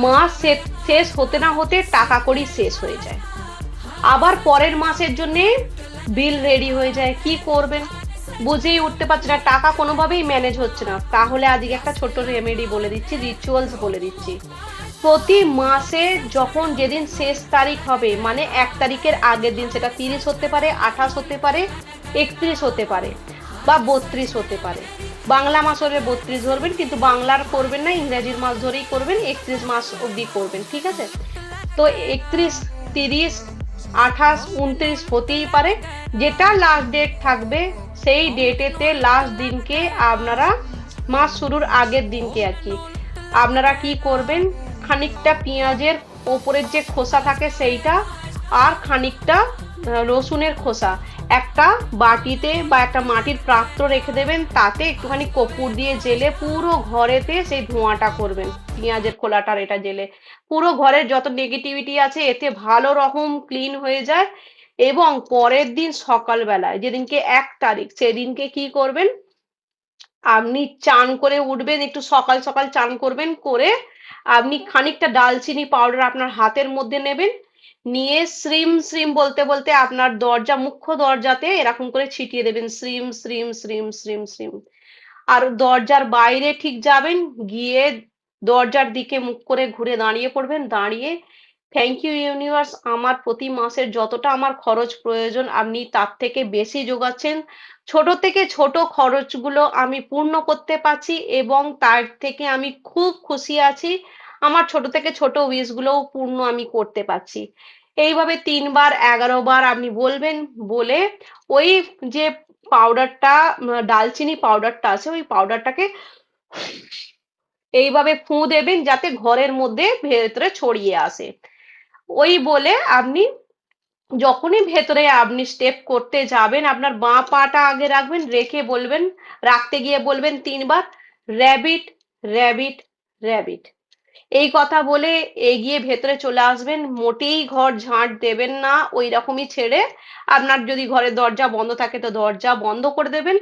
মাস শেষ হতে না হতে টাকা কড়ি শেষ হয়ে যায়, আবার পরের মাসের জন্য বিল রেডি হয়ে যায়, কি করবেন বুঝেই উঠতে পারছি না, টাকা কোনোভাবেই ম্যানেজ হচ্ছে না। তাহলে আজকে একটা ছোট্ট রেমেডি বলে দিচ্ছি, রিচুয়ালস বলে দিচ্ছি। প্রতি মাসে যখন যেদিন শেষ তারিখ হবে, মানে 1 তারিখের আগের দিন, সেটা 30 হতে পারে, 28 হতে পারে, 31 হতে পারে, বা 32 হতে পারে। বাংলা মাস হলে 32 ধরবেন, কিন্তু বাংলার করবেন না, ইংরেজির মাস ধরেই করবেন, 31 মাস অবধি করবেন, ঠিক আছে? তো 31, 30, 28, 29 হতেই পারে, যেটা লাস্ট ডেট থাকবে সেই ডেটেতে লাস্ট দিনকে আপনারা, মাস শুরুর আগের দিনকে আর কি, আপনারা কি করবেন, খানিকটা পেঁয়াজের ওপরের যে খোসা থাকে সেইটা, আর খানিকটা রসুনের খোসা একটা বাটিতে বা একটা মাটির পাত্র রেখে দেবেন, তাতে একটুখানি কর্পূর দিয়ে জেলে পুরো ঘরেতে সেই ধোঁয়াটা করবেন, পেঁয়াজের খোলাটার এটা জেলে পুরো ঘরের যত নেগেটিভিটি আছে এতে ভালো রকম ক্লিন হয়ে যায়। এবং পরের দিন সকালবেলায়, যেদিনকে 1 তারিখ, সেদিনকে কি করবেন, আপনি চান করে উঠবেন, একটু সকাল সকাল চান করবেন, করে আপনি খানিকটা দালচিনি পাউডার আপনার হাতের মধ্যে নেবেন, নিয়ে শ্রীম শ্রীম বলতে বলতে আপনার দরজা, মুখ্য দরজাতে এরকম করে ছিটিয়ে দেবেন, শ্রীম শ্রীম শ্রীম শ্রীম শ্রীম। আর দরজার বাইরে ঠিক যাবেন, গিয়ে দরজার দিকে মুখ করে ঘুরে দাঁড়িয়ে পড়বেন, দাঁড়িয়ে থ্যাংক ইউ ইউনিভার্স, আমার প্রতি মাসের যতটা আমার খরচ প্রয়োজন আপনি তার থেকে বেশি যোগাচ্ছেন, ছোট থেকে ছোট খরচগুলো আমি পূর্ণ করতে পারছি এবং তার থেকে আমি খুব খুশি আছি, আমার ছোট থেকে ছোট উইশ গুলোও পূর্ণ আমি করতে পারছি। এইভাবে 3 বার 11 বার আপনি বলবেন, বলে ওই যে পাউডারটা, দালচিনি পাউডারটা আছে, ওই পাউডারটাকে এইভাবে ফুঁ দেবেন যাতে ঘরের মধ্যে ভেতরে ছড়িয়ে আসে। ওই বলে আপনি যখনই ভেতরে আপনি স্টেপ করতে যাবেন, আপনার বাঁ পাটা আগে রাখবেন, রেখে বলবেন, রাখতে গিয়ে বলবেন 3 বার, র্যাবিট, র্যাবিট, র্যাবিট। এই কথা বলে এগিয়ে ভেতরে চলে আসবেন, মোটেই ঘর ঝাঁট দেবেন না, ওই রকমই ছেড়ে, আপনার যদি ঘরের দরজা বন্ধ থাকে তো দরজা বন্ধ করে দেবেন,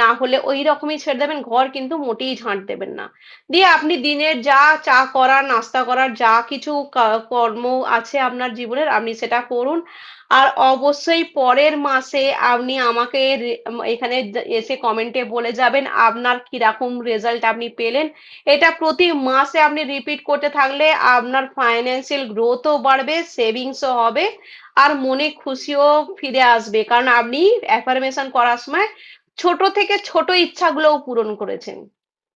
না হলে ওই রকমই ছেড়ে দেবেন, ঘর কিন্তু মোটেই ঝাঁট দেবেন না। দিয়ে আপনি দিনের যা চা করার, নাস্তা করার, যা কিছু কর্ম আছে আপনার জীবনের, আপনি সেটা করুন। আর অবশ্যই পরের মাসে আপনি আমাকে এখানে এসে কমেন্টে বলে যাবেন আপনার কিরকম রেজাল্ট আপনি পেলেন। এটা প্রতি মাসে আপনি রিপিট করতে থাকলে আপনার ফাইন্যান্সিয়াল গ্রোথও বাড়বে, সেভিংসও হবে, আর মনে খুশিও ফিরে আসবে, কারণ আপনি অ্যাফার্মেশন করার সময় ছোট থেকে ছোট ইচ্ছাগুলোও পূরণ করেছেন।